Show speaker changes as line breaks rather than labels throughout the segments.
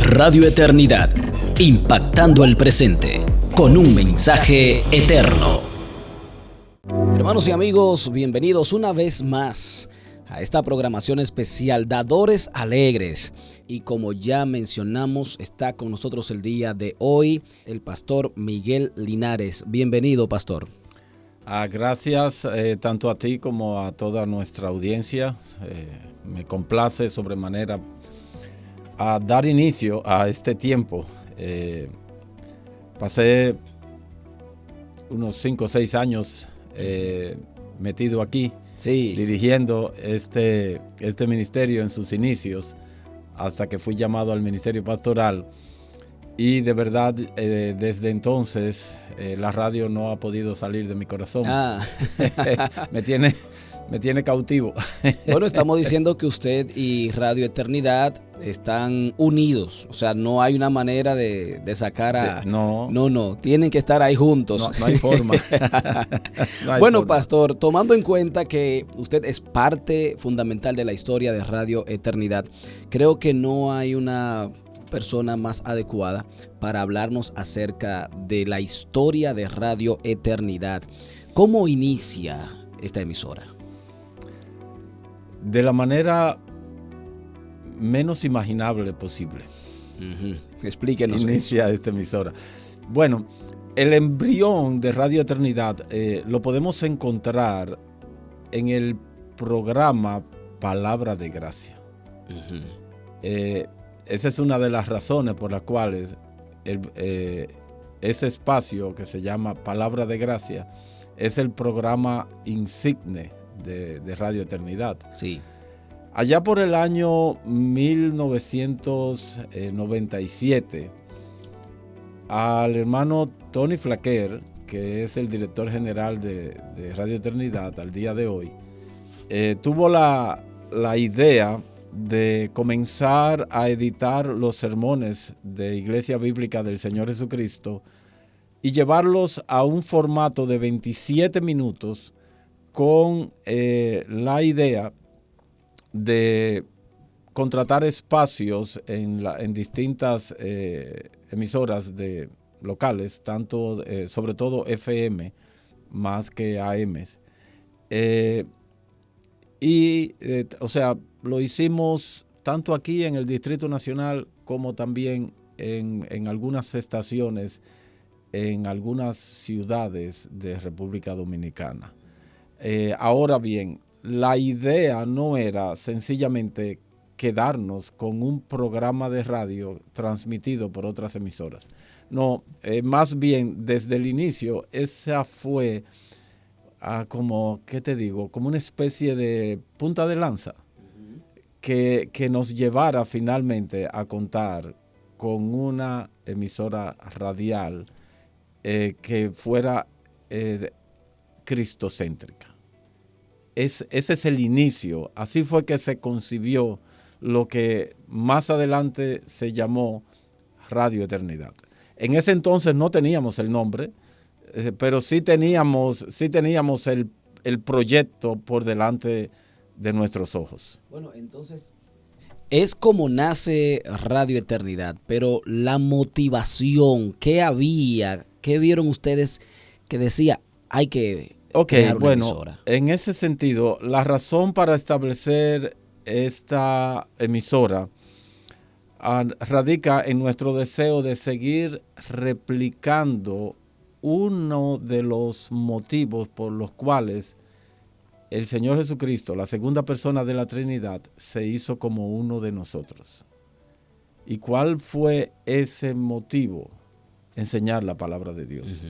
Radio Eternidad, impactando el presente con un mensaje eterno. Hermanos y amigos, bienvenidos una vez más a esta programación especial Dadores Alegres. Y como ya mencionamos, está con nosotros el día de hoy el pastor Miguel Linares. Bienvenido, pastor.
Gracias tanto a ti como a toda nuestra audiencia. Me complace sobremanera a dar inicio a este tiempo. Pasé unos 5 o 6 años metido aquí,
sí,
dirigiendo este ministerio en sus inicios, hasta que fui llamado al ministerio pastoral. Y de verdad, desde entonces, la radio no ha podido salir de mi corazón. Me tiene cautivo.
Bueno, estamos diciendo que usted y Radio Eternidad están unidos. O sea, no hay una manera de sacar a... No, tienen que estar ahí juntos.
No hay forma. No hay
bueno,
forma.
pastor, tomando en cuenta que usted es parte fundamental de la historia de Radio Eternidad, creo que no hay una persona más adecuada para hablarnos acerca de la historia de Radio Eternidad. ¿Cómo inicia esta emisora?
De la manera menos imaginable posible.
Explíquenos.
Inicia esta emisora. Bueno, el embrión de Radio Eternidad lo podemos encontrar en el programa Palabra de Gracia. Esa es una de las razones por las cuales ese espacio que se llama Palabra de Gracia es el programa insigne de Radio Eternidad.
Sí.
Allá por el año 1997, al hermano Tony Flaquer, que es el director general de Radio Eternidad al día de hoy, tuvo la idea de comenzar a editar los sermones de Iglesia Bíblica del Señor Jesucristo y llevarlos a un formato de 27 minutos con la idea de contratar espacios en distintas emisoras locales, tanto sobre todo FM más que AMs. O sea, lo hicimos tanto aquí en el Distrito Nacional como también en algunas estaciones en algunas ciudades de República Dominicana. Ahora bien, la idea no era sencillamente quedarnos con un programa de radio transmitido por otras emisoras. No, más bien desde el inicio esa fue como una especie de punta de lanza que nos llevara finalmente a contar con una emisora radial que fuera cristocéntrica. Ese es el inicio. Así fue que se concibió lo que más adelante se llamó Radio Eternidad. En ese entonces no teníamos el nombre, pero sí teníamos el proyecto por delante de nuestros ojos.
Bueno, entonces es como nace Radio Eternidad, pero la motivación, ¿qué había? ¿Qué vieron ustedes que decía hay que crear una emisora?
En ese sentido, la razón para establecer esta emisora radica en nuestro deseo de seguir replicando uno de los motivos por los cuales el Señor Jesucristo, la segunda persona de la Trinidad, se hizo como uno de nosotros. ¿Y cuál fue ese motivo? Enseñar la palabra de Dios.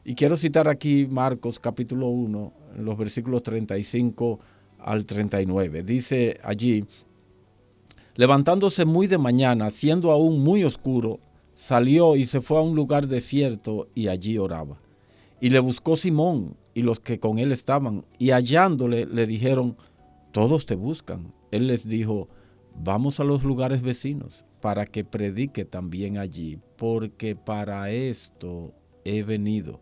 Y quiero citar aquí Marcos capítulo 1, en los versículos 35 al 39. Dice allí: levantándose muy de mañana, siendo aún muy oscuro, salió y se fue a un lugar desierto y allí oraba. Y le buscó Simón y los que con él estaban, y hallándole le dijeron: todos te buscan. Él les dijo: vamos a los lugares vecinos para que predique también allí, porque para esto he venido.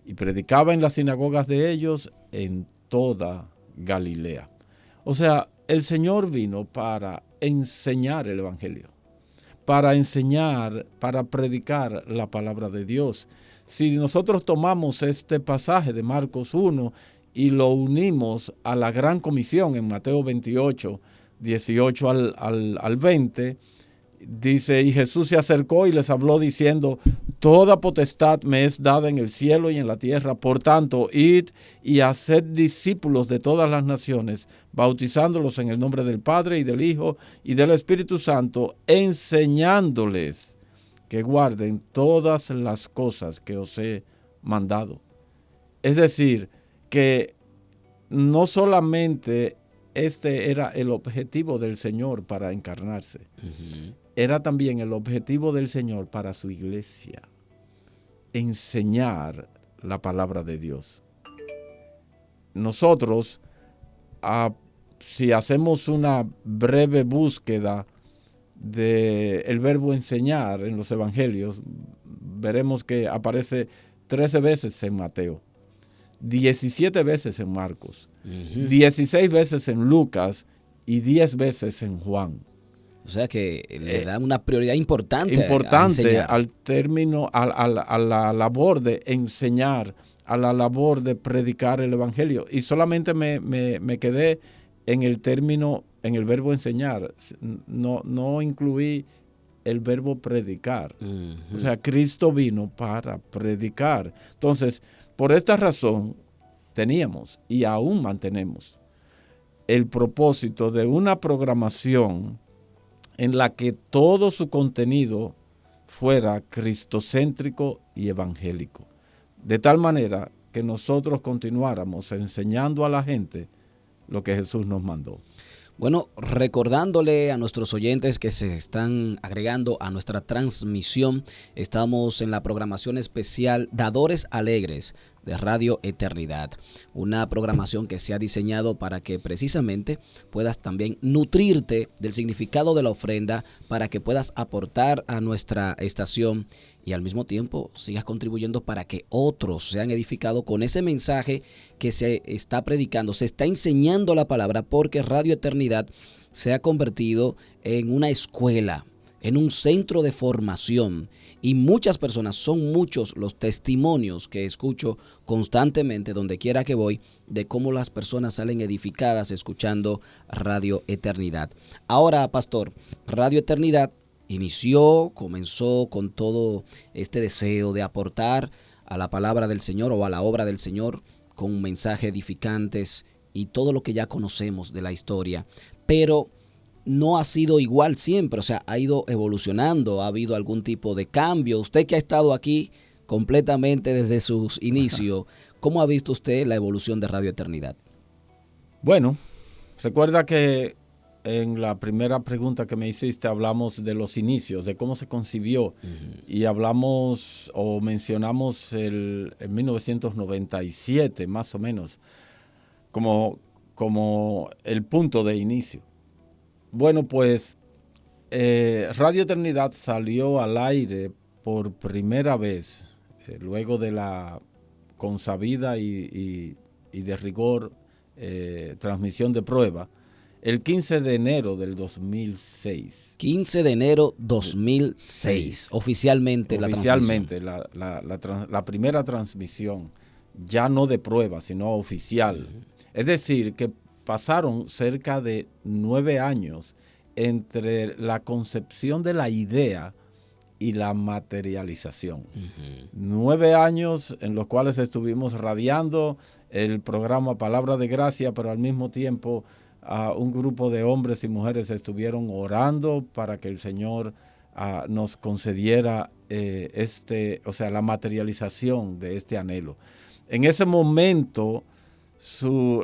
Y predicaba en las sinagogas de ellos en toda Galilea. O sea, el Señor vino para enseñar el evangelio, para enseñar, para predicar la palabra de Dios. Si nosotros tomamos este pasaje de Marcos 1 y lo unimos a la gran comisión en Mateo 28, 18 al 20, dice, y Jesús se acercó y les habló diciendo, toda potestad me es dada en el cielo y en la tierra, por tanto, id y haced discípulos de todas las naciones, bautizándolos en el nombre del Padre y del Hijo y del Espíritu Santo, enseñándoles que guarden todas las cosas que os he mandado. Es decir, que no solamente este era el objetivo del Señor para encarnarse, era también el objetivo del Señor para su iglesia, enseñar la palabra de Dios. Nosotros, si hacemos una breve búsqueda del verbo enseñar en los evangelios, veremos que aparece 13 veces en Mateo, 17 veces en Marcos, 16 veces en Lucas y 10 veces en Juan.
O sea que le da una prioridad importante
al término, a la labor de enseñar, a la labor de predicar el evangelio. Y solamente me quedé en el término, en el verbo enseñar. No incluí el verbo predicar. O sea, Cristo vino para predicar. Entonces, por esta razón, teníamos y aún mantenemos el propósito de una programación en la que todo su contenido fuera cristocéntrico y evangélico. De tal manera que nosotros continuáramos enseñando a la gente lo que Jesús nos mandó.
Bueno, recordándole a nuestros oyentes que se están agregando a nuestra transmisión, estamos en la programación especial Dadores Alegres de Radio Eternidad, una programación que se ha diseñado para que precisamente puedas también nutrirte del significado de la ofrenda, para que puedas aportar a nuestra estación y al mismo tiempo sigas contribuyendo para que otros sean edificados con ese mensaje que se está predicando, se está enseñando la palabra, porque Radio Eternidad se ha convertido en una escuela, en un centro de formación, y muchas personas, son muchos los testimonios que escucho constantemente donde quiera que voy, de cómo las personas salen edificadas escuchando Radio Eternidad. Ahora, pastor, Radio Eternidad comenzó con todo este deseo de aportar a la palabra del Señor o a la obra del Señor con mensajes edificantes y todo lo que ya conocemos de la historia, pero no ha sido igual siempre, o sea, ha ido evolucionando, ha habido algún tipo de cambio. Usted que ha estado aquí completamente desde sus inicios, ¿cómo ha visto usted la evolución de Radio Eternidad?
Bueno, recuerda que en la primera pregunta que me hiciste hablamos de los inicios, de cómo se concibió, y hablamos o mencionamos en 1997 más o menos como el punto de inicio. Bueno, pues Radio Eternidad salió al aire por primera vez, luego de la consabida y de rigor transmisión de prueba, el 15 de enero del 2006.
15 de enero 2006, oficialmente la
primera transmisión, ya no de prueba, sino oficial. Es decir, que pasaron cerca de 9 años entre la concepción de la idea y la materialización. 9 años en los cuales estuvimos radiando el programa Palabra de Gracia, pero al mismo tiempo un grupo de hombres y mujeres estuvieron orando para que el Señor nos concediera la materialización de este anhelo. En ese momento,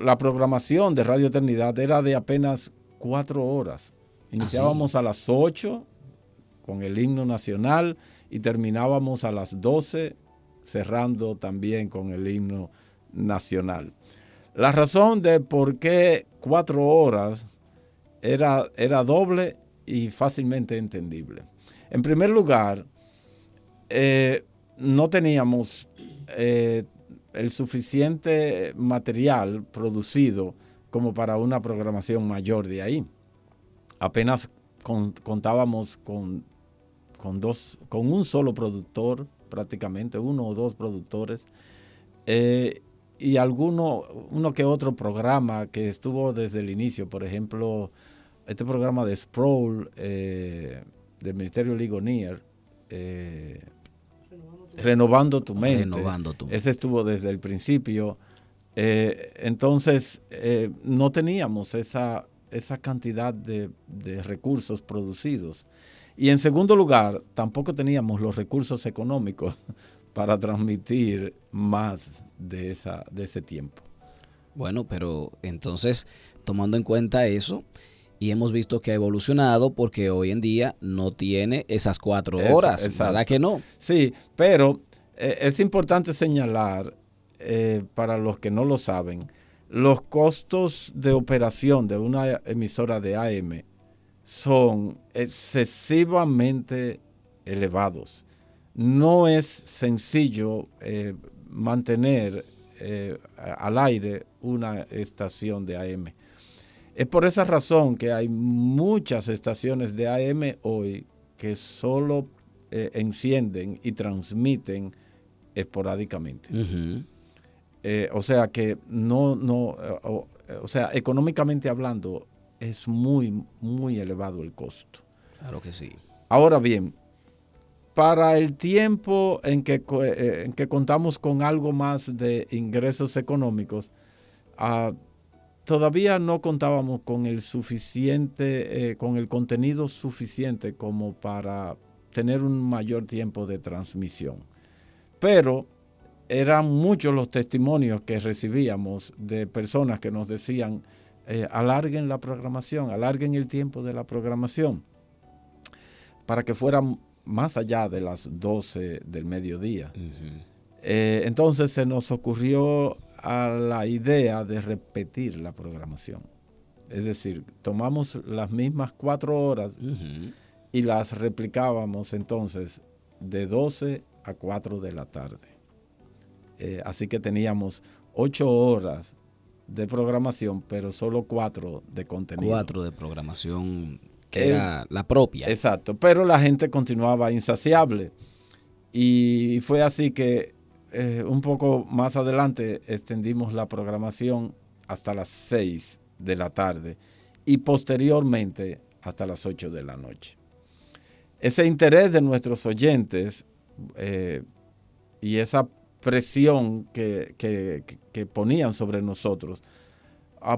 la programación de Radio Eternidad era de apenas 4 horas. Iniciábamos a las 8 con el himno nacional y terminábamos a las 12 cerrando también con el himno nacional. La razón de por qué 4 horas era doble y fácilmente entendible. En primer lugar, no teníamos el suficiente material producido como para una programación mayor de ahí. Apenas contábamos con con un solo productor, prácticamente, uno o dos productores, y uno que otro programa que estuvo desde el inicio. Por ejemplo, este programa de Sproul, del Ministerio Ligonier, Renovando tu mente. Ese estuvo desde el principio. Entonces, no teníamos esa cantidad de recursos producidos. Y en segundo lugar, tampoco teníamos los recursos económicos para transmitir más de ese tiempo.
Bueno, pero entonces, tomando en cuenta eso, y hemos visto que ha evolucionado porque hoy en día no tiene esas 4 horas,
Exacto.
¿Verdad que no?
Sí, pero es importante señalar, para los que no lo saben, los costos de operación de una emisora de AM son excesivamente elevados. No es sencillo mantener al aire una estación de AM. Es por esa razón que hay muchas estaciones de AM hoy que solo encienden y transmiten esporádicamente.
Uh-huh.
O sea que o sea, económicamente hablando, es muy, muy elevado el costo.
Claro que sí.
Ahora bien, para el tiempo en que contamos con algo más de ingresos económicos, todavía no contábamos con el con el contenido suficiente como para tener un mayor tiempo de transmisión. Pero eran muchos los testimonios que recibíamos de personas que nos decían, alarguen la programación, alarguen el tiempo de la programación, para que fuera más allá de las 12 del mediodía. Uh-huh. Entonces se nos ocurrió a la idea de repetir la programación. Es decir, tomamos las mismas 4 horas uh-huh. y las replicábamos entonces de 12 a 4 de la tarde. Así que teníamos 8 horas de programación, pero solo 4 de contenido.
4 de programación que era la propia.
Exacto, pero la gente continuaba insaciable. Y fue así que un poco más adelante extendimos la programación hasta las 6 de la tarde y posteriormente hasta las 8 de la noche. Ese interés de nuestros oyentes y esa presión que ponían sobre nosotros,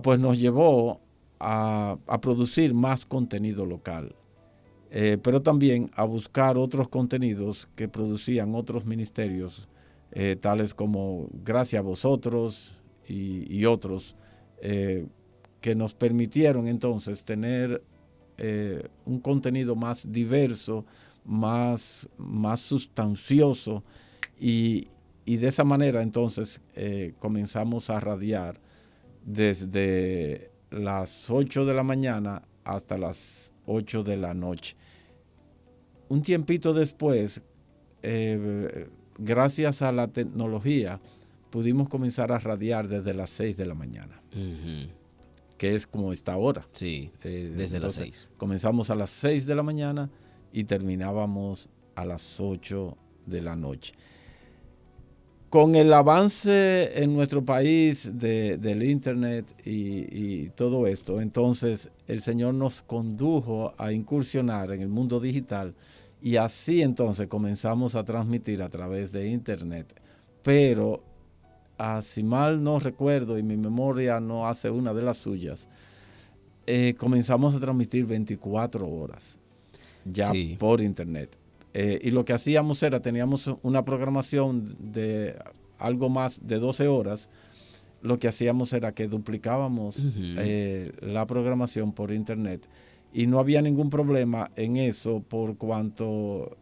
pues nos llevó a producir más contenido local, pero también a buscar otros contenidos que producían otros ministerios, tales como Gracias a Vosotros y otros, que nos permitieron entonces tener un contenido más diverso, más sustancioso, y de esa manera entonces comenzamos a radiar desde las 8 de la mañana hasta las 8 de la noche. Un tiempito después, gracias a la tecnología, pudimos comenzar a radiar desde las 6 de la mañana, uh-huh. que es como está ahora.
Sí, desde las 6.
Comenzamos a las 6 de la mañana y terminábamos a las 8 de la noche. Con el avance en nuestro país del Internet y todo esto, entonces el Señor nos condujo a incursionar en el mundo digital y así entonces comenzamos a transmitir a través de Internet. Pero, si mal no recuerdo y mi memoria no hace una de las suyas, comenzamos a transmitir 24 horas ya sí. por Internet. Y lo que hacíamos era, teníamos una programación de algo más de 12 horas, lo que hacíamos era que duplicábamos uh-huh. La programación por Internet y no había ningún problema en eso por cuanto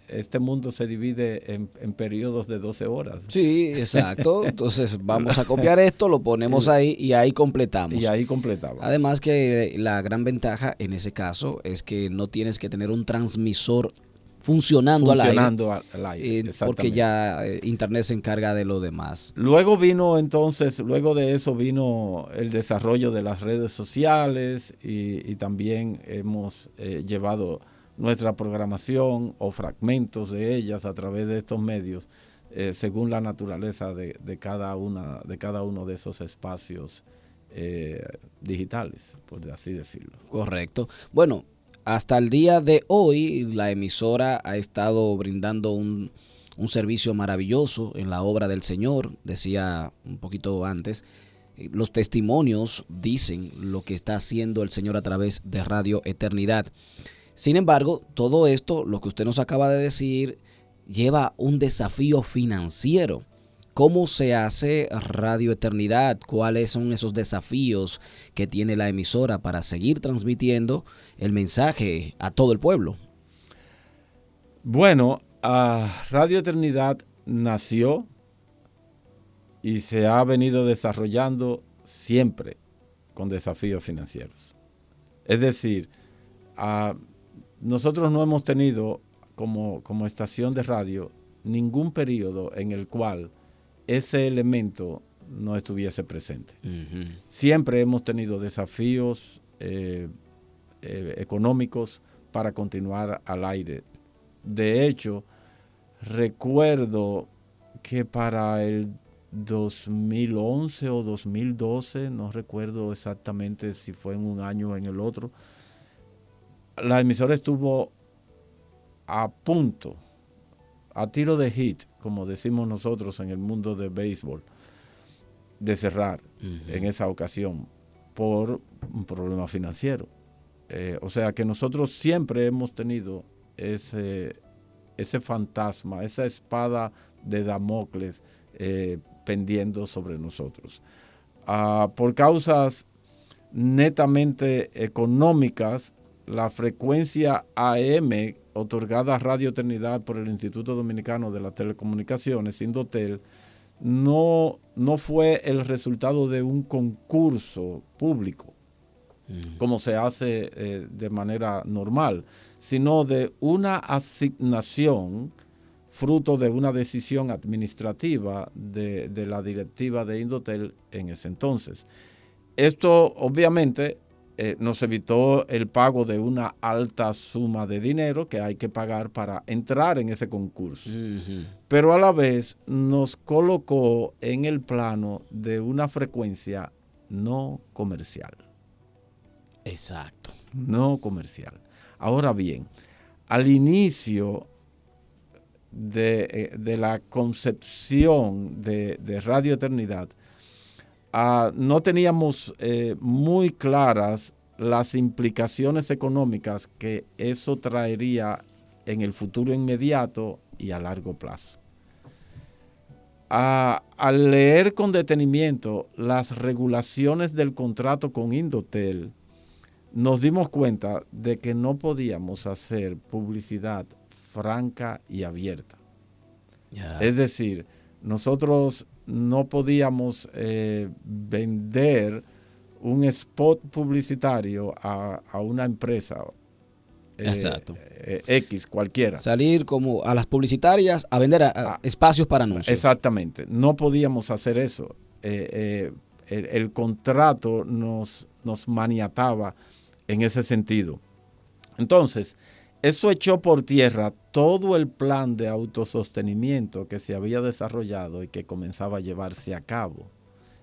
este mundo se divide en periodos de 12 horas.
Sí, exacto. Entonces vamos a copiar esto, lo ponemos ahí y ahí completamos.
Y ahí completamos.
Además que la gran ventaja en ese caso es que no tienes que tener un transmisor funcionando al aire, porque ya Internet se encarga de lo demás.
Luego de eso vino el desarrollo de las redes sociales y también hemos llevado nuestra programación o fragmentos de ellas a través de estos medios, según la naturaleza de cada uno de esos espacios digitales, por así decirlo.
Correcto. Bueno, hasta el día de hoy la emisora ha estado brindando un servicio maravilloso en la obra del Señor. Decía un poquito antes, los testimonios dicen lo que está haciendo el Señor a través de Radio Eternidad. Sin embargo, todo esto, lo que usted nos acaba de decir, lleva un desafío financiero. ¿Cómo se hace Radio Eternidad? ¿Cuáles son esos desafíos que tiene la emisora para seguir transmitiendo el mensaje a todo el pueblo?
Bueno, Radio Eternidad nació y se ha venido desarrollando siempre con desafíos financieros. Es decir, nosotros no hemos tenido como estación de radio ningún periodo en el cual ese elemento no estuviese presente. Uh-huh. Siempre hemos tenido desafíos económicos para continuar al aire. De hecho, recuerdo que para el 2011 o 2012, no recuerdo exactamente si fue en un año o en el otro, la emisora estuvo a punto, a tiro de hit, como decimos nosotros en el mundo del béisbol, de cerrar en esa ocasión por un problema financiero. O sea que nosotros siempre hemos tenido ese fantasma, esa espada de Damocles pendiendo sobre nosotros. Por causas netamente económicas, la frecuencia AM otorgada a Radio Eternidad por el Instituto Dominicano de las Telecomunicaciones, Indotel, no fue el resultado de un concurso público, como se hace de manera normal, sino de una asignación fruto de una decisión administrativa de la directiva de Indotel en ese entonces. Esto obviamente nos evitó el pago de una alta suma de dinero que hay que pagar para entrar en ese concurso. Uh-huh. Pero a la vez nos colocó en el plano de una frecuencia no comercial.
Exacto.
No comercial. Ahora bien, al inicio de la concepción de Radio Eternidad, no teníamos muy claras las implicaciones económicas que eso traería en el futuro inmediato y a largo plazo. Al leer con detenimiento las regulaciones del contrato con Indotel, nos dimos cuenta de que no podíamos hacer publicidad franca y abierta. Yeah. Es decir, nosotros no podíamos vender un spot publicitario a una empresa X cualquiera.
Salir como a las publicitarias a vender espacios para anuncios.
Exactamente, no podíamos hacer eso. El contrato nos maniataba en ese sentido. Entonces, eso echó por tierra todo el plan de autosostenimiento que se había desarrollado y que comenzaba a llevarse a cabo.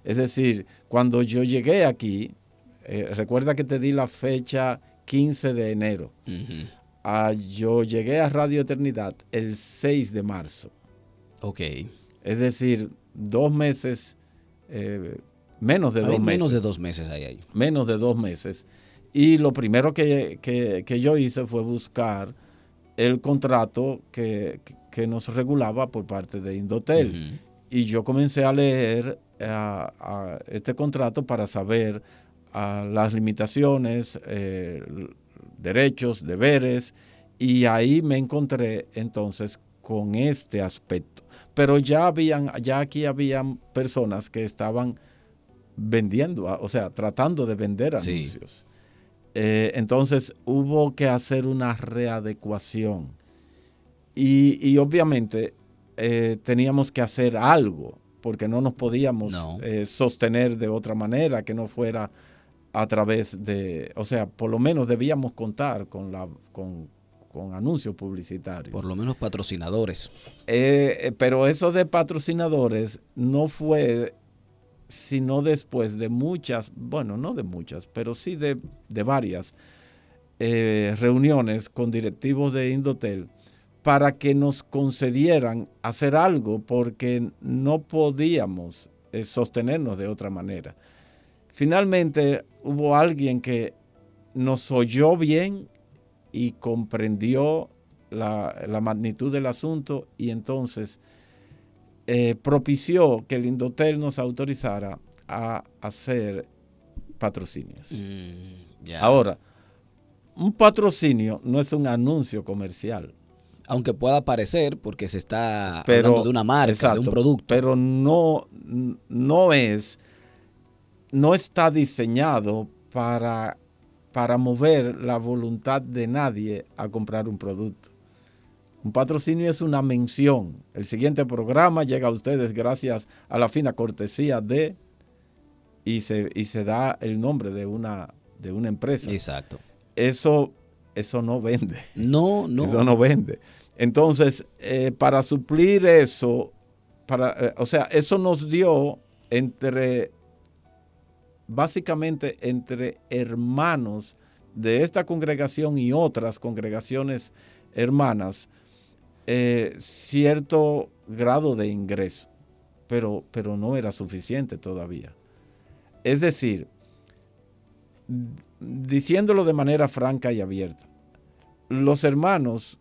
Es decir, cuando yo llegué aquí, recuerda que te di la fecha 15 de enero. Uh-huh. Yo llegué a Radio Eternidad el 6 de marzo.
Ok.
Es decir, 2 meses, menos de 2 meses.
Menos de 2 meses ahí.
Menos de 2 meses. Y lo primero que yo hice fue buscar el contrato que nos regulaba por parte de Indotel. Uh-huh. Y yo comencé a leer este contrato para saber las limitaciones, derechos, deberes, y ahí me encontré entonces con este aspecto. Pero ya aquí habían personas que estaban vendiendo, o sea, tratando de vender anuncios. Sí. Entonces hubo que hacer una readecuación y obviamente teníamos que hacer algo porque no nos podíamos sostener de otra manera que no fuera a través de, o sea, por lo menos debíamos contar con con anuncios publicitarios.
Por lo menos patrocinadores.
Pero eso de patrocinadores no fue sino después de muchas, bueno, no de muchas, pero sí de varias reuniones con directivos de Indotel para que nos concedieran hacer algo porque no podíamos sostenernos de otra manera. Finalmente hubo alguien que nos oyó bien y comprendió la magnitud del asunto y entonces propició que el Indotel nos autorizara a hacer patrocinios. Ahora, un patrocinio no es un anuncio comercial.
Aunque pueda parecer, porque se está hablando de una marca, exacto, de un producto.
Pero no está diseñado para mover la voluntad de nadie a comprar un producto. Un patrocinio es una mención. El siguiente programa llega a ustedes gracias a la fina cortesía de, y se da el nombre de una empresa.
Exacto.
Eso no vende.
No.
Eso no vende. Entonces, para suplir eso, eso nos dio básicamente entre hermanos de esta congregación y otras congregaciones hermanas, cierto grado de ingreso, pero no era suficiente todavía. Es decir, diciéndolo de manera franca y abierta, los hermanos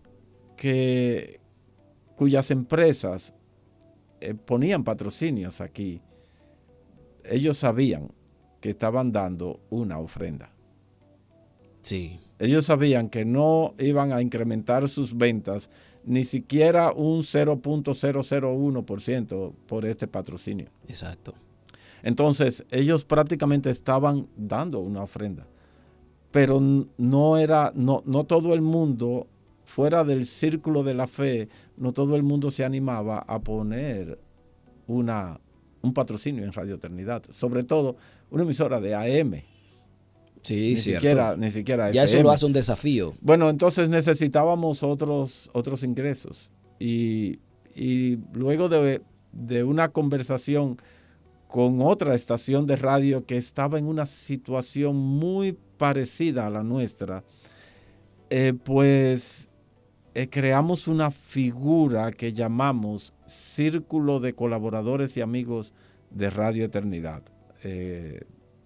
cuyas empresas ponían patrocinios aquí, ellos sabían que estaban dando una ofrenda.
Sí.
Ellos sabían que no iban a incrementar sus ventas ni siquiera un 0.001% por este patrocinio.
Exacto.
Entonces, ellos prácticamente estaban dando una ofrenda. Pero no todo el mundo, fuera del círculo de la fe, no todo el mundo se animaba a poner un patrocinio en Radio Eternidad. Sobre todo, una emisora de AM.
Sí,
ni
cierto.
siquiera
ya
FM.
Eso lo hace un desafío.
Bueno, entonces necesitábamos otros ingresos. Y luego de una conversación con otra estación de radio que estaba en una situación muy parecida a la nuestra, creamos una figura que llamamos Círculo de Colaboradores y Amigos de Radio Eternidad,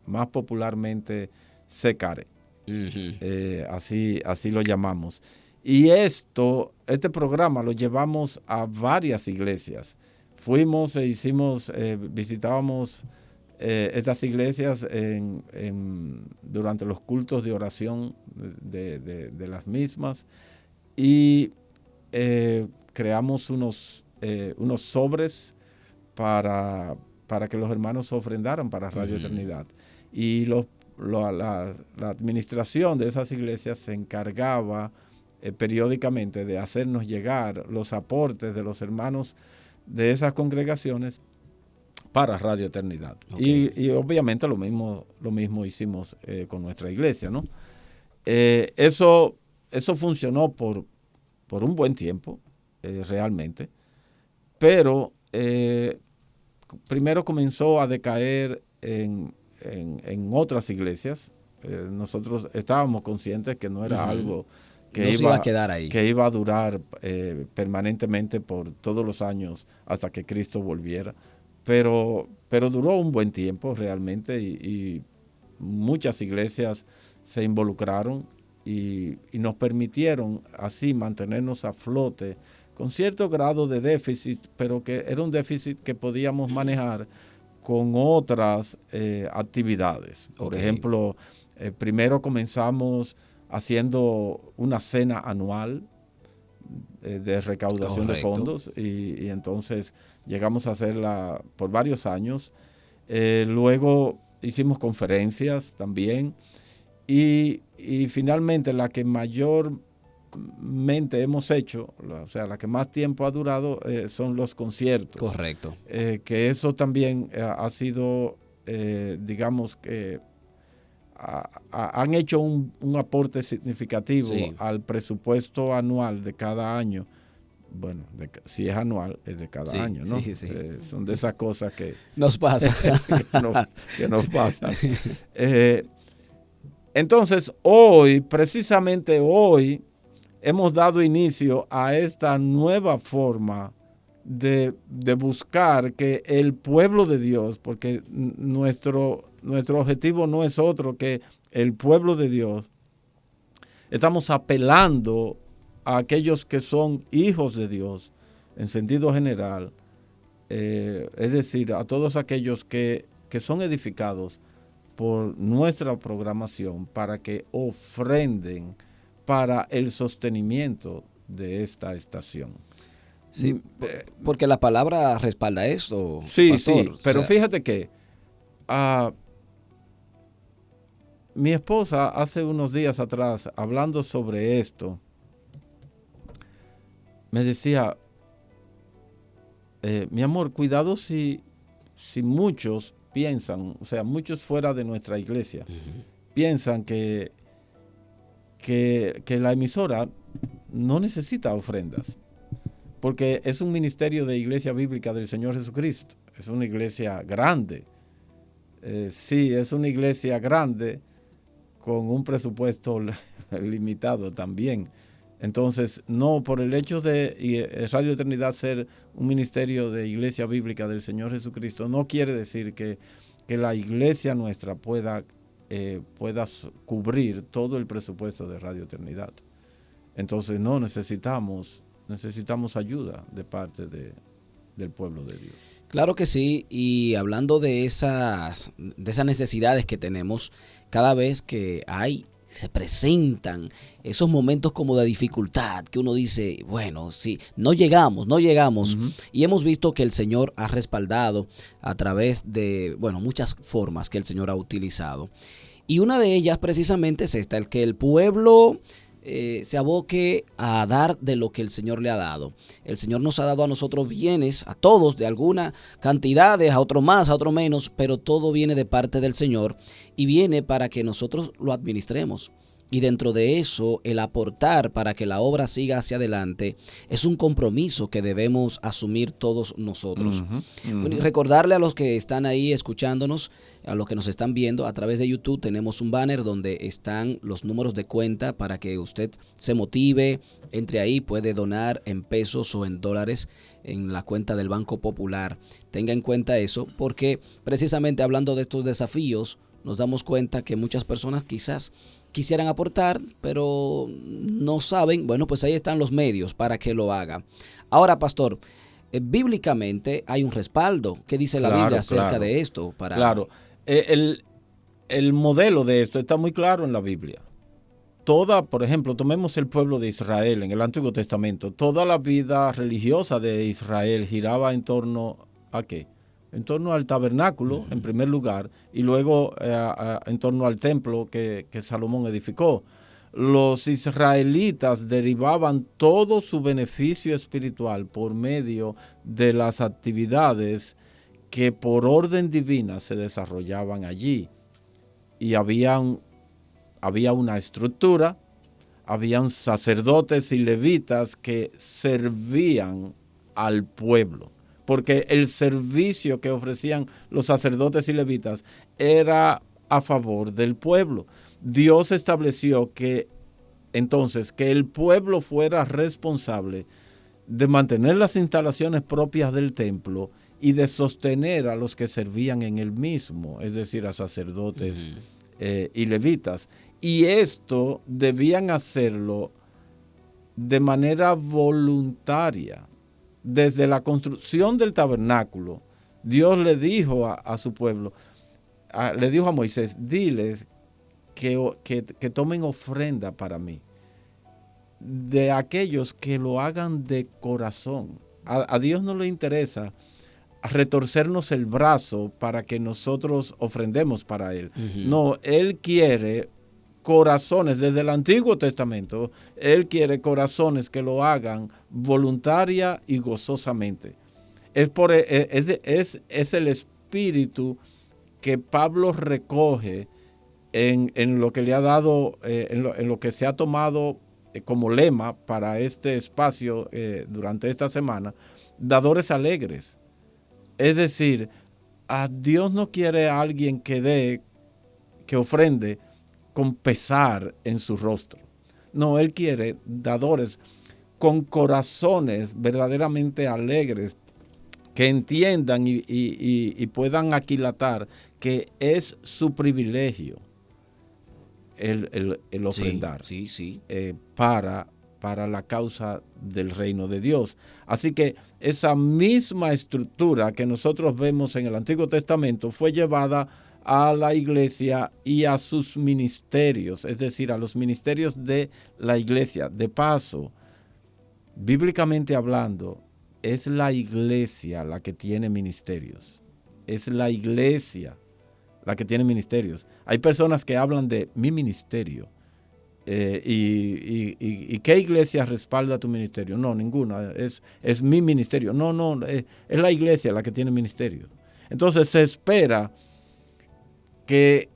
más popularmente CECARE.
Uh-huh.
Así lo llamamos. Y este programa lo llevamos a varias iglesias. Fuimos visitábamos estas iglesias durante los cultos de oración de las mismas y creamos unos sobres para que los hermanos ofrendaran para Radio Eternidad. Y la administración de esas iglesias se encargaba periódicamente de hacernos llegar los aportes de los hermanos de esas congregaciones para Radio Eternidad. Okay. Y obviamente lo mismo hicimos con nuestra iglesia, ¿no? Eso funcionó por un buen tiempo, realmente, pero primero comenzó a decaer en otras iglesias. Nosotros estábamos conscientes que no era algo que
iba a quedar ahí,
que iba a durar permanentemente por todos los años hasta que Cristo volviera, pero duró un buen tiempo realmente y muchas iglesias se involucraron y nos permitieron así mantenernos a flote con cierto grado de déficit, pero que era un déficit que podíamos manejar con otras actividades. Por ejemplo, primero comenzamos haciendo una cena anual de recaudación de fondos y entonces llegamos a hacerla por varios años. Luego hicimos conferencias también y finalmente la que mayormente hemos hecho, o sea, la que más tiempo ha durado son los conciertos.
Correcto.
Que eso también ha sido, digamos que han hecho un aporte significativo
Sí.
al presupuesto anual de cada año. Bueno, si es anual, es de cada
Sí,
año, ¿no?
sí, sí.
Son de esas cosas que,
Nos pasa.
que nos pasan. Entonces, hoy, precisamente hoy, hemos dado inicio a esta nueva forma de buscar que el pueblo de Dios, porque nuestro objetivo no es otro que el pueblo de Dios, estamos apelando a aquellos que son hijos de Dios en sentido general, es decir, a todos aquellos que son edificados por nuestra programación para que ofrenden para el sostenimiento de esta estación.
Sí, porque la palabra respalda esto,
Sí,
pastor.
sí, pero
O sea,
fíjate que mi esposa hace unos días atrás, hablando sobre esto, me decía, mi amor, cuidado si muchos piensan, o sea, muchos fuera de nuestra iglesia, piensan que la emisora no necesita ofrendas, porque es un ministerio de Iglesia Bíblica del Señor Jesucristo, es una iglesia grande. Sí, es una iglesia grande con un presupuesto limitado también. Entonces, no, por el hecho de Radio Eternidad ser un ministerio de Iglesia Bíblica del Señor Jesucristo, no quiere decir que la iglesia nuestra pueda cubrir todo el presupuesto de Radio Eternidad. Entonces, no, necesitamos ayuda de parte del pueblo de Dios.
claro que sí, y hablando de esas necesidades que tenemos, cada vez que se presentan esos momentos como de dificultad, que uno dice, bueno, sí, no llegamos, y hemos visto que el Señor ha respaldado a través de, bueno, muchas formas que el Señor ha utilizado. Y una de ellas precisamente es esta, el que el pueblo se aboque a dar de lo que el Señor le ha dado. El Señor nos ha dado a nosotros bienes, a todos, de alguna cantidades, a otro más, a otro menos, pero todo viene de parte del Señor y viene para que nosotros lo administremos. Y dentro de eso, el aportar para que la obra siga hacia adelante es un compromiso que debemos asumir todos nosotros. Bueno, y recordarle a los que están ahí escuchándonos, a los que nos están viendo a través de YouTube, tenemos un banner donde están los números de cuenta para que usted se motive, entre ahí, puede donar en pesos o en dólares en la cuenta del Banco Popular. Tenga en cuenta eso, porque precisamente hablando de estos desafíos, nos damos cuenta que muchas personas quizás quisieran aportar, pero no saben. Bueno, pues ahí están los medios para que lo haga. Ahora, pastor, bíblicamente hay un respaldo. ¿Qué dice la Biblia acerca de esto?
Claro, el modelo de esto está muy claro en la Biblia. Por ejemplo, tomemos el pueblo de Israel en el Antiguo Testamento. Toda la vida religiosa de Israel giraba en torno ¿a qué? En torno al tabernáculo, en primer lugar, y luego en torno al templo que Salomón edificó. Los israelitas derivaban todo su beneficio espiritual por medio de las actividades que por orden divina se desarrollaban allí. Y había una estructura, habían sacerdotes y levitas que servían al pueblo, porque el servicio que ofrecían los sacerdotes y levitas era a favor del pueblo. Dios estableció que entonces que el pueblo fuera responsable de mantener las instalaciones propias del templo y de sostener a los que servían en el mismo, es decir, a sacerdotes y levitas. Y esto debían hacerlo de manera voluntaria. Desde la construcción del tabernáculo, Dios le dijo a su pueblo, le dijo a Moisés, diles que tomen ofrenda para mí, de aquellos que lo hagan de corazón. A Dios no le interesa retorcernos el brazo para que nosotros ofrendemos para Él. No, Él quiere corazones, desde el Antiguo Testamento, Él quiere corazones que lo hagan voluntaria y gozosamente. Es el espíritu que Pablo recoge en lo que le ha dado, en lo que se ha tomado como lema para este espacio durante esta semana, dadores alegres. Es decir, a Dios no quiere a alguien que ofrende con pesar en su rostro. No, Él quiere dadores con corazones verdaderamente alegres, que entiendan y puedan aquilatar que es su privilegio el ofrendar para la causa del reino de Dios. Así que esa misma estructura que nosotros vemos en el Antiguo Testamento fue llevada a la iglesia y a sus ministerios, es decir, a los ministerios de la iglesia. De paso, bíblicamente hablando, es la iglesia la que tiene ministerios. Es la iglesia la que tiene ministerios. Hay personas que hablan de mi ministerio. ¿Y qué iglesia respalda tu ministerio? No, ninguna. Es mi ministerio. No, es la iglesia la que tiene ministerio. Entonces se espera que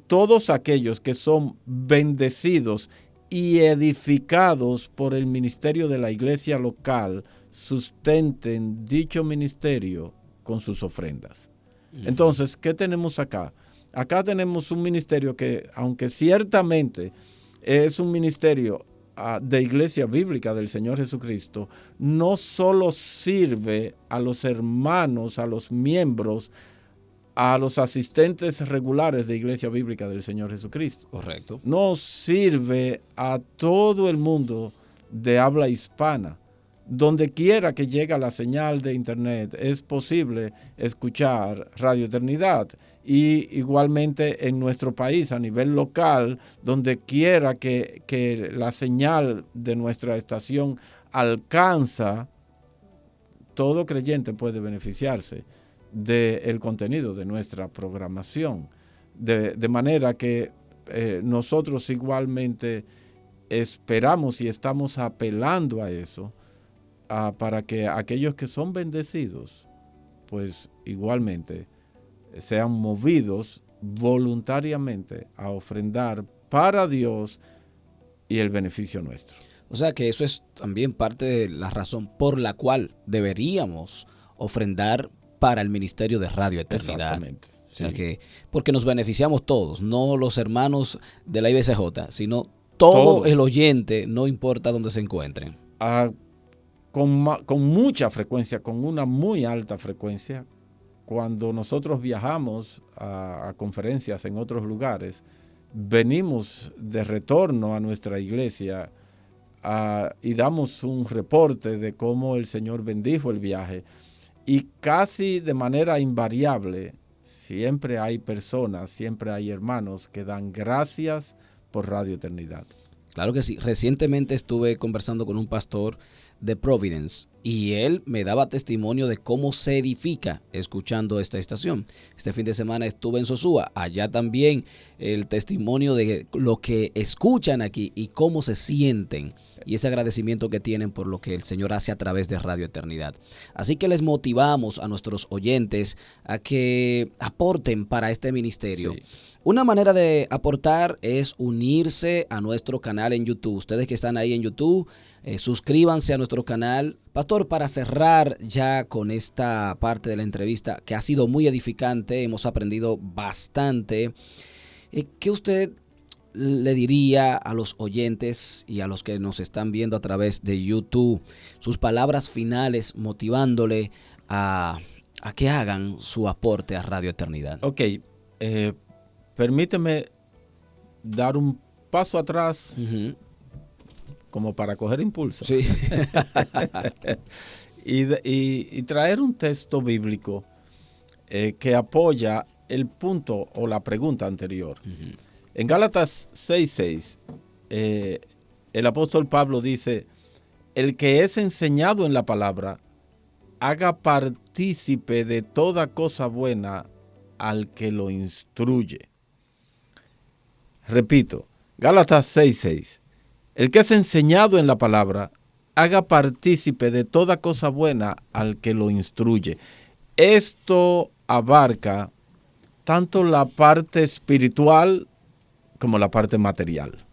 todos aquellos que son bendecidos y edificados por el ministerio de la iglesia local sustenten dicho ministerio con sus ofrendas. Entonces, ¿qué tenemos acá? Acá tenemos un ministerio que, aunque ciertamente es un ministerio de iglesia bíblica del Señor Jesucristo, no solo sirve a los hermanos, a los miembros, a los asistentes regulares de iglesia bíblica del Señor Jesucristo.
Correcto.
No sirve a todo el mundo de habla hispana. Donde quiera que llegue la señal de internet es posible escuchar Radio Eternidad, y igualmente en nuestro país a nivel local, donde quiera que la señal de nuestra estación alcanza, todo creyente puede beneficiarse del contenido de nuestra programación, de manera que nosotros igualmente esperamos y estamos apelando a eso, para que aquellos que son bendecidos, pues igualmente sean movidos voluntariamente a ofrendar para Dios y el beneficio nuestro.
O sea que eso es también parte de la razón por la cual deberíamos ofrendar para el ministerio de Radio Eternidad.
Exactamente.
O sea que, porque nos beneficiamos todos, no los hermanos de la IBCJ, sino todo el oyente, no importa dónde se encuentren.
Con mucha frecuencia, con una muy alta frecuencia, cuando nosotros viajamos a conferencias en otros lugares, venimos de retorno a nuestra iglesia y damos un reporte de cómo el Señor bendijo el viaje, y casi de manera invariable siempre hay personas, siempre hay hermanos que dan gracias por Radio Eternidad.
Claro que sí. Recientemente estuve conversando con un pastor de Providence y él me daba testimonio de cómo se edifica escuchando esta estación. Este fin de semana estuve en Sosúa, allá también el testimonio de lo que escuchan aquí y cómo se sienten y ese agradecimiento que tienen por lo que el Señor hace a través de Radio Eternidad. Así que les motivamos a nuestros oyentes a que aporten para este ministerio. Sí. Una manera de aportar es unirse a nuestro canal en YouTube. Ustedes que están ahí en YouTube, suscríbanse a nuestro canal. Pastor, para cerrar ya con esta parte de la entrevista que ha sido muy edificante, hemos aprendido bastante. ¿Qué usted le diría a los oyentes y a los que nos están viendo a través de YouTube? Sus palabras finales motivándole a que hagan su aporte a Radio Eternidad.
Ok, permíteme dar un paso atrás, como para coger impulso.
Sí.
y traer un texto bíblico que apoya el punto o la pregunta anterior. En Gálatas 6:6, el apóstol Pablo dice: el que es enseñado en la palabra, haga partícipe de toda cosa buena al que lo instruye. Repito, Gálatas 6:6. El que es enseñado en la palabra, haga partícipe de toda cosa buena al que lo instruye. Esto abarca tanto la parte espiritual como la parte material.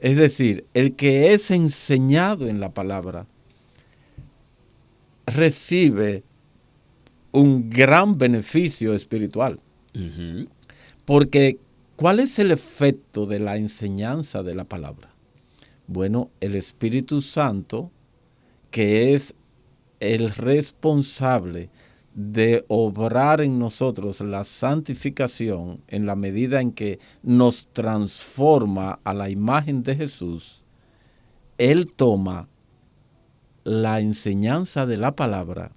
Es decir, el que es enseñado en la palabra recibe un gran beneficio espiritual. Uh-huh. Porque, ¿cuál es el efecto de la enseñanza de la palabra? Bueno, el Espíritu Santo, que es el responsable de obrar en nosotros la santificación en la medida en que nos transforma a la imagen de Jesús, Él toma la enseñanza de la palabra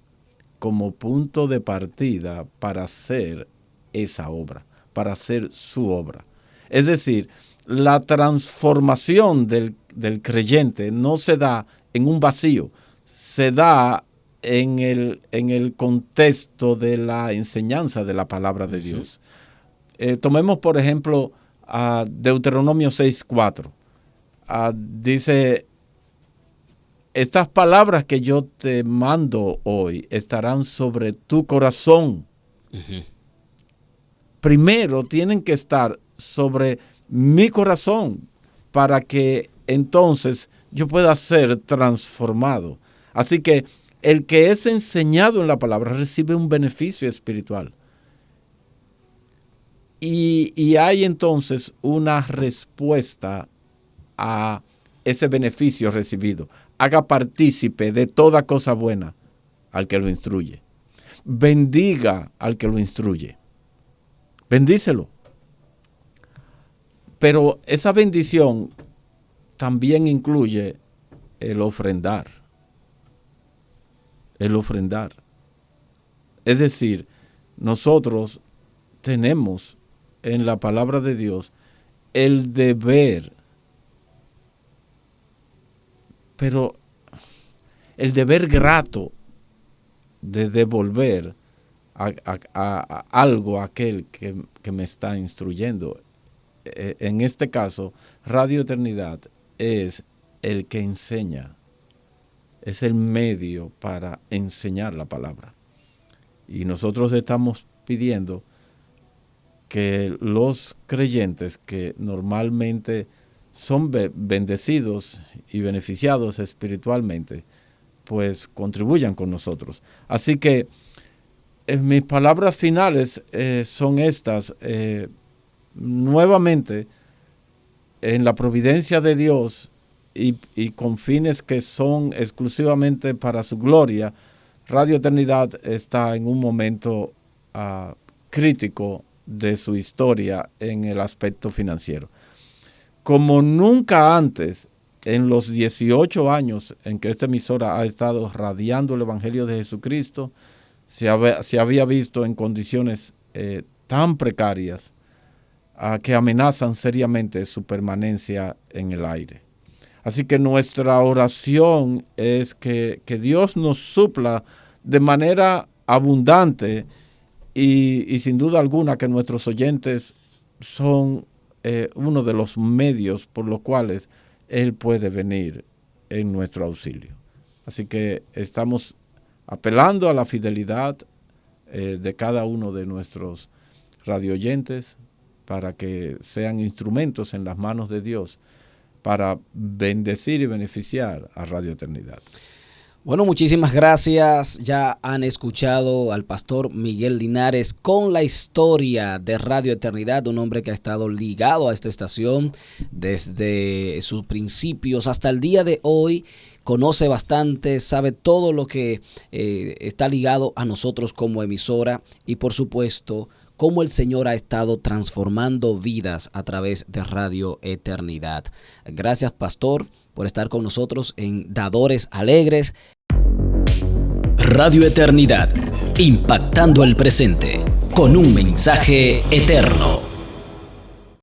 como punto de partida para hacer esa obra, para hacer su obra. Es decir, la transformación del creyente no se da en un vacío, se da en el contexto de la enseñanza de la palabra de Dios. Tomemos, por ejemplo, a Deuteronomio 6:4. Dice: estas palabras que yo te mando hoy estarán sobre tu corazón. Uh-huh. Primero tienen que estar sobre mi corazón para que entonces yo pueda ser transformado. Así que el que es enseñado en la palabra recibe un beneficio espiritual. Y hay entonces una respuesta a ese beneficio recibido. Haga partícipe de toda cosa buena al que lo instruye. Bendiga al que lo instruye. Bendícelo. Pero esa bendición también incluye el ofrendar. El ofrendar. Es decir, nosotros tenemos en la palabra de Dios el deber, pero el deber grato de devolver a algo a aquel que me está instruyendo. En este caso, Radio Eternidad es el que enseña, es el medio para enseñar la palabra. Y nosotros estamos pidiendo que los creyentes que normalmente son bendecidos y beneficiados espiritualmente, pues contribuyan con nosotros. Así que mis palabras finales son estas. Nuevamente, en la providencia de Dios y con fines que son exclusivamente para su gloria, Radio Eternidad está en un momento crítico de su historia en el aspecto financiero. Como nunca antes, en los 18 años en que esta emisora ha estado radiando el Evangelio de Jesucristo, se había visto en condiciones tan precarias que amenazan seriamente su permanencia en el aire. Así que nuestra oración es que Dios nos supla de manera abundante y sin duda alguna que nuestros oyentes son uno de los medios por los cuales Él puede venir en nuestro auxilio. Así que estamos apelando a la fidelidad de cada uno de nuestros radioyentes para que sean instrumentos en las manos de Dios para bendecir y beneficiar a Radio Eternidad.
Bueno, muchísimas gracias. Ya han escuchado al pastor Miguel Linares con la historia de Radio Eternidad, un hombre que ha estado ligado a esta estación desde sus principios hasta el día de hoy. Conoce bastante, sabe todo lo que está ligado a nosotros como emisora y, por supuesto, cómo el Señor ha estado transformando vidas a través de Radio Eternidad. Gracias, pastor, por estar con nosotros en Dadores Alegres. Radio Eternidad, impactando el presente con un mensaje eterno.